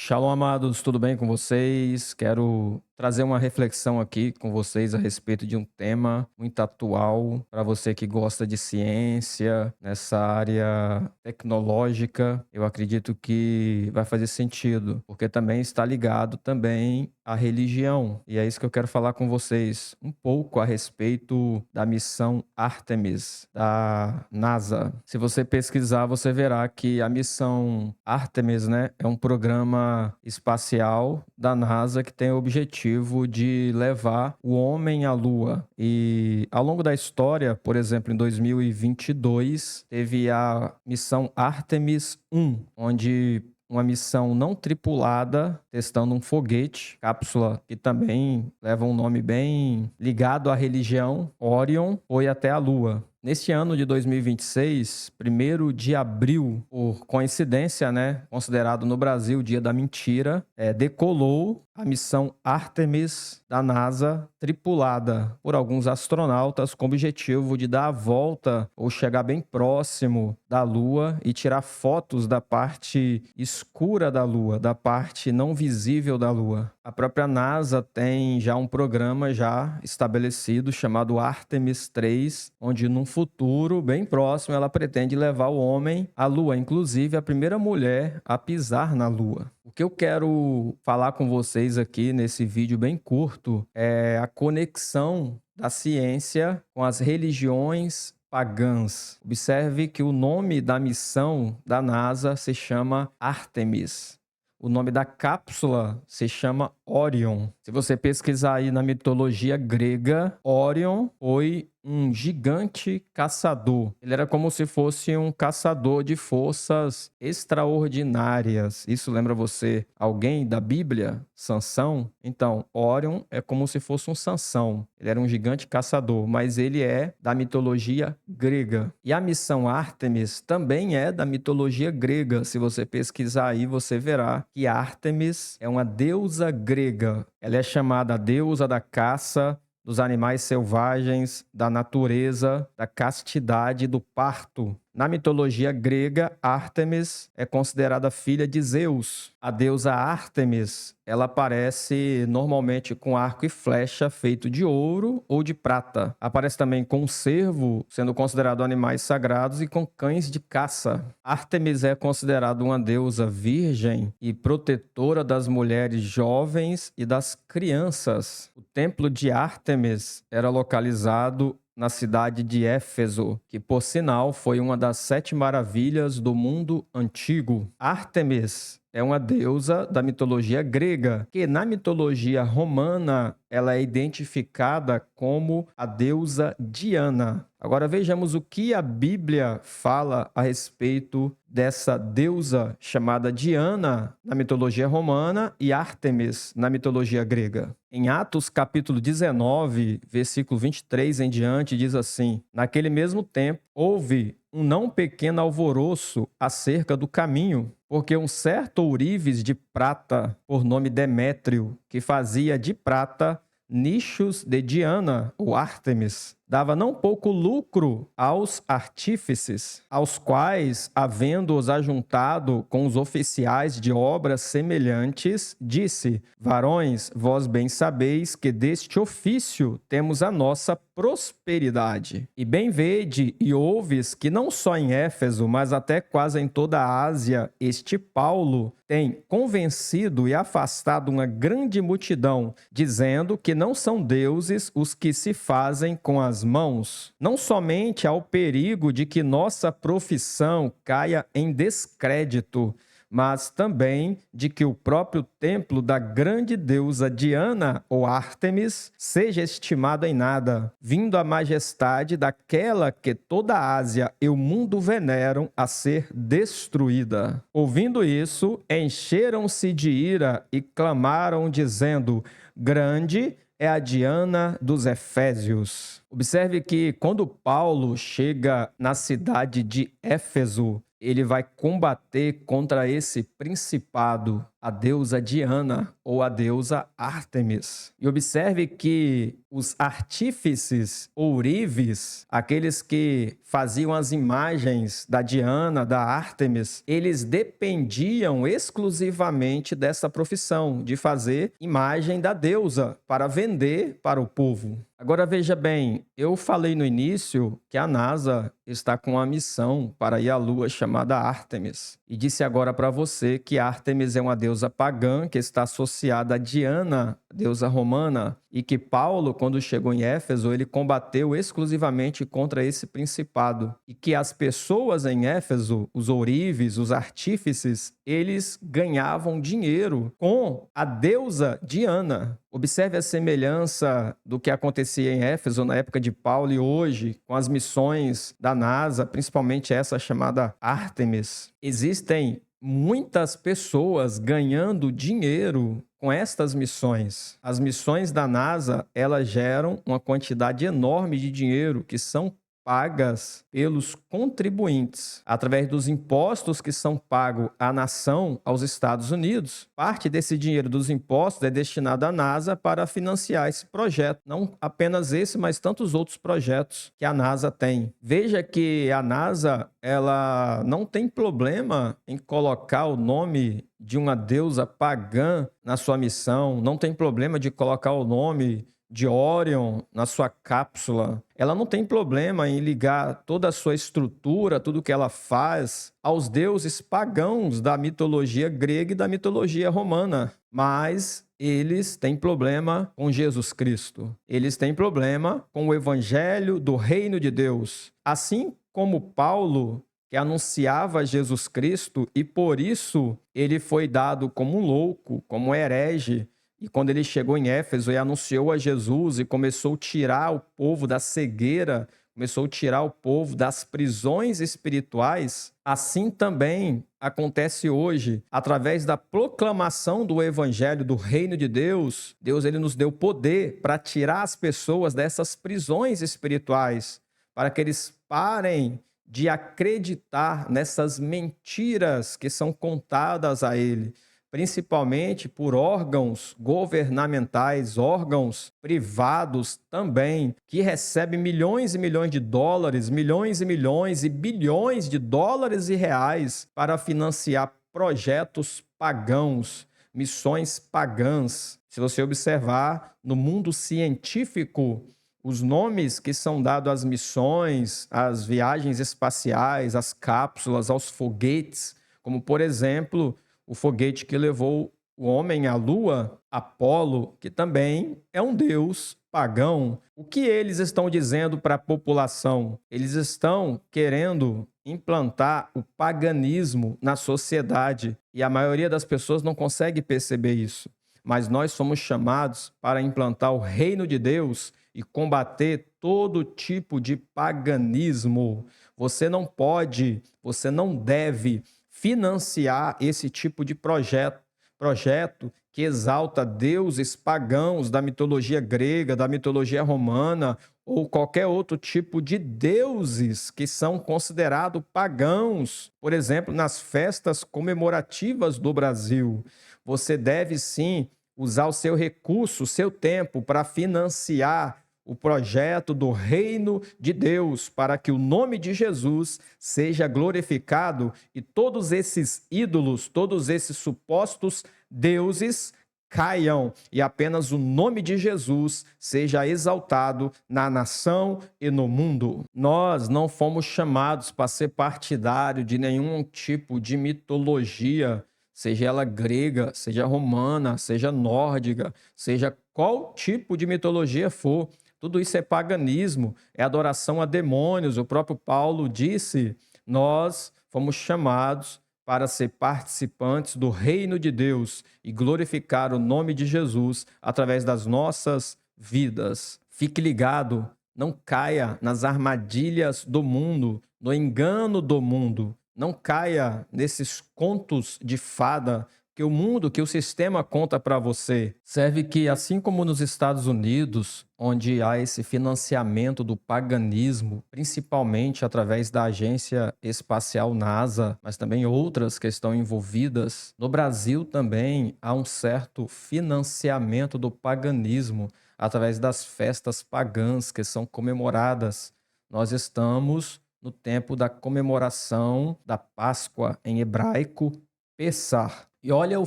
Shalom, amados, tudo bem com vocês? Quero trazer uma reflexão aqui com vocês a respeito de um tema muito atual para você que gosta de ciência, nessa área tecnológica. Eu acredito que vai fazer sentido, porque também está ligado também à religião. E é isso que eu quero falar com vocês um pouco a respeito da missão Artemis da NASA. Se você pesquisar, você verá que a missão Artemis, né, é um programa espacial da NASA que tem o objetivo de levar o homem à Lua. E ao longo da história, por exemplo, em 2022, teve a missão Artemis 1, onde uma missão não tripulada, testando um foguete, cápsula que também leva um nome bem ligado à religião, Orion, foi até a Lua. Neste ano de 2026, 1º de abril, por coincidência, né, considerado no Brasil o Dia da Mentira, decolou a missão Artemis da NASA, tripulada por alguns astronautas, com o objetivo de dar a volta ou chegar bem próximo da Lua e tirar fotos da parte escura da Lua, da parte não visível da Lua. A própria NASA tem já um programa já estabelecido chamado Artemis 3, onde num futuro bem próximo ela pretende levar o homem à Lua, inclusive a primeira mulher a pisar na Lua. O que eu quero falar com vocês aqui nesse vídeo bem curto é a conexão da ciência com as religiões pagãs. Observe que o nome da missão da NASA se chama Artemis. O nome da cápsula se chama Orion. Se você pesquisar aí na mitologia grega, Orion foi um gigante caçador. Ele era como se fosse um caçador de forças extraordinárias. Isso lembra você alguém da Bíblia? Sansão? Então, Orion é como se fosse um Sansão. Ele era um gigante caçador, mas ele é da mitologia grega. E a missão Artemis também é da mitologia grega. Se você pesquisar aí, você verá que Artemis é uma deusa grega. Ela é chamada a deusa da caça, dos animais selvagens, da natureza, da castidade, do parto. Na mitologia grega, Ártemis é considerada filha de Zeus. A deusa Ártemis, ela aparece normalmente com arco e flecha feito de ouro ou de prata. Aparece também com um cervo, sendo considerado animais sagrados, e com cães de caça. Ártemis é considerada uma deusa virgem e protetora das mulheres jovens e das crianças. O templo de Ártemis era localizado na cidade de Éfeso, que por sinal foi uma das 7 maravilhas do mundo antigo. Ártemis é uma deusa da mitologia grega, que na mitologia romana ela é identificada como a deusa Diana. Agora vejamos o que a Bíblia fala a respeito dessa deusa chamada Diana na mitologia romana e Ártemis na mitologia grega. Em Atos capítulo 19, versículo 23 em diante, diz assim: naquele mesmo tempo houve um não pequeno alvoroço acerca do caminho, porque um certo ourives de prata, por nome Demétrio, que fazia de prata nichos de Diana, ou Ártemis, dava não pouco lucro aos artífices, aos quais, havendo-os ajuntado com os oficiais de obras semelhantes, disse: varões, vós bem sabeis que deste ofício temos a nossa prosperidade. E bem vede e ouves que não só em Éfeso, mas até quase em toda a Ásia, este Paulo tem convencido e afastado uma grande multidão, dizendo que não são deuses os que se fazem com as mãos. Não somente há o perigo de que nossa profissão caia em descrédito, mas também de que o próprio templo da grande deusa Diana, ou Ártemis, seja estimado em nada, vindo a majestade daquela que toda a Ásia e o mundo veneram a ser destruída. Ouvindo isso, encheram-se de ira e clamaram, dizendo: grande é a Diana dos Efésios. Observe que quando Paulo chega na cidade de Éfeso, ele vai combater contra esse principado a deusa Diana ou a deusa Ártemis. E observe que os artífices ourives, aqueles que faziam as imagens da Diana, da Ártemis, eles dependiam exclusivamente dessa profissão, de fazer imagem da deusa para vender para o povo. Agora veja bem, eu falei no início que a NASA está com uma missão para ir à Lua chamada Ártemis. E disse agora para você que Ártemis é uma deusa pagã que está associada a Diana, deusa romana, e que Paulo, quando chegou em Éfeso, ele combateu exclusivamente contra esse principado. E que as pessoas em Éfeso, os ourives, os artífices, eles ganhavam dinheiro com a deusa Diana. Observe a semelhança do que acontecia em Éfeso na época de Paulo e hoje, com as missões da NASA, principalmente essa chamada Ártemis. Existem muitas pessoas ganhando dinheiro com estas missões. As missões da NASA, elas geram uma quantidade enorme de dinheiro que são pagas pelos contribuintes, através dos impostos que são pagos à nação, aos Estados Unidos. Parte desse dinheiro dos impostos é destinado à NASA para financiar esse projeto. Não apenas esse, mas tantos outros projetos que a NASA tem. Veja que a NASA, ela não tem problema em colocar o nome de uma deusa pagã na sua missão, não tem problema de colocar o nome de Orion na sua cápsula. Ela não tem problema em ligar toda a sua estrutura, tudo que ela faz, aos deuses pagãos da mitologia grega e da mitologia romana. Mas eles têm problema com Jesus Cristo. Eles têm problema com o evangelho do reino de Deus. Assim como Paulo, que anunciava Jesus Cristo, e por isso ele foi dado como um louco, como um herege. E quando ele chegou em Éfeso e anunciou a Jesus e começou a tirar o povo da cegueira, começou a tirar o povo das prisões espirituais, assim também acontece hoje, através da proclamação do evangelho do reino de Deus. Deus ele nos deu poder para tirar as pessoas dessas prisões espirituais, para que eles parem de acreditar nessas mentiras que são contadas a ele, principalmente por órgãos governamentais, órgãos privados também, que recebem milhões e milhões de dólares, milhões e milhões e bilhões de dólares e reais para financiar projetos pagãos, missões pagãs. Se você observar no mundo científico, os nomes que são dados às missões, às viagens espaciais, às cápsulas, aos foguetes, como por exemplo o foguete que levou o homem à Lua, Apolo, que também é um deus pagão. O que eles estão dizendo para a população? Eles estão querendo implantar o paganismo na sociedade e a maioria das pessoas não consegue perceber isso. Mas nós somos chamados para implantar o reino de Deus e combater todo tipo de paganismo. Você não pode, você não deve financiar esse tipo de projeto que exalta deuses pagãos da mitologia grega, da mitologia romana ou qualquer outro tipo de deuses que são considerados pagãos. Por exemplo, nas festas comemorativas do Brasil, você deve sim usar o seu recurso, o seu tempo para financiar o projeto do reino de Deus, para que o nome de Jesus seja glorificado e todos esses ídolos, todos esses supostos deuses caiam e apenas o nome de Jesus seja exaltado na nação e no mundo. Nós não fomos chamados para ser partidário de nenhum tipo de mitologia, seja ela grega, seja romana, seja nórdica, seja qual tipo de mitologia for. Tudo isso é paganismo, é adoração a demônios. O próprio Paulo disse, nós fomos chamados para ser participantes do reino de Deus e glorificar o nome de Jesus através das nossas vidas. Fique ligado, não caia nas armadilhas do mundo, no engano do mundo. Não caia nesses contos de fada que o mundo, que o sistema conta para você. Serve que, assim como nos Estados Unidos, onde há esse financiamento do paganismo, principalmente através da Agência Espacial NASA, mas também outras que estão envolvidas, no Brasil também há um certo financiamento do paganismo através das festas pagãs que são comemoradas. Nós estamos no tempo da comemoração da Páscoa, em hebraico, Pessar. E olha o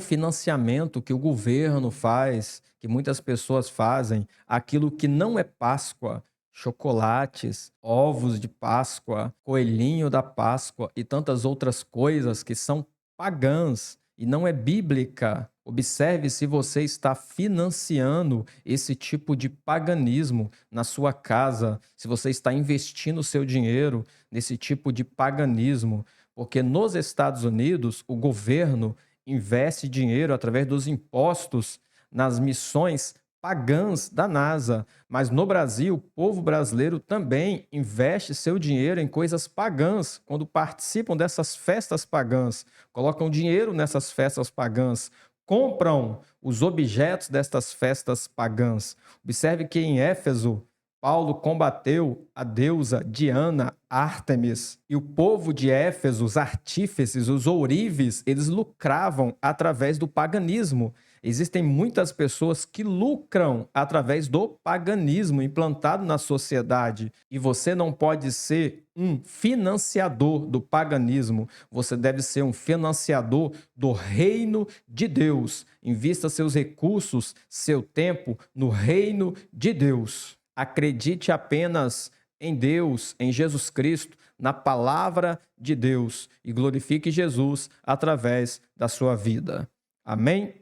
financiamento que o governo faz, que muitas pessoas fazem, aquilo que não é Páscoa, chocolates, ovos de Páscoa, coelhinho da Páscoa e tantas outras coisas que são pagãs e não é bíblica. Observe se você está financiando esse tipo de paganismo na sua casa, se você está investindo o seu dinheiro nesse tipo de paganismo, porque nos Estados Unidos o governo investe dinheiro através dos impostos nas missões pagãs da NASA, mas no Brasil, o povo brasileiro também investe seu dinheiro em coisas pagãs, quando participam dessas festas pagãs, colocam dinheiro nessas festas pagãs, compram os objetos destas festas pagãs. Observe que em Éfeso, Paulo combateu a deusa Diana, Ártemis, e o povo de Éfeso, os artífices, os ourives, eles lucravam através do paganismo. Existem muitas pessoas que lucram através do paganismo implantado na sociedade. E você não pode ser um financiador do paganismo, você deve ser um financiador do reino de Deus. Invista seus recursos, seu tempo no reino de Deus. Acredite apenas em Deus, em Jesus Cristo, na palavra de Deus e glorifique Jesus através da sua vida. Amém?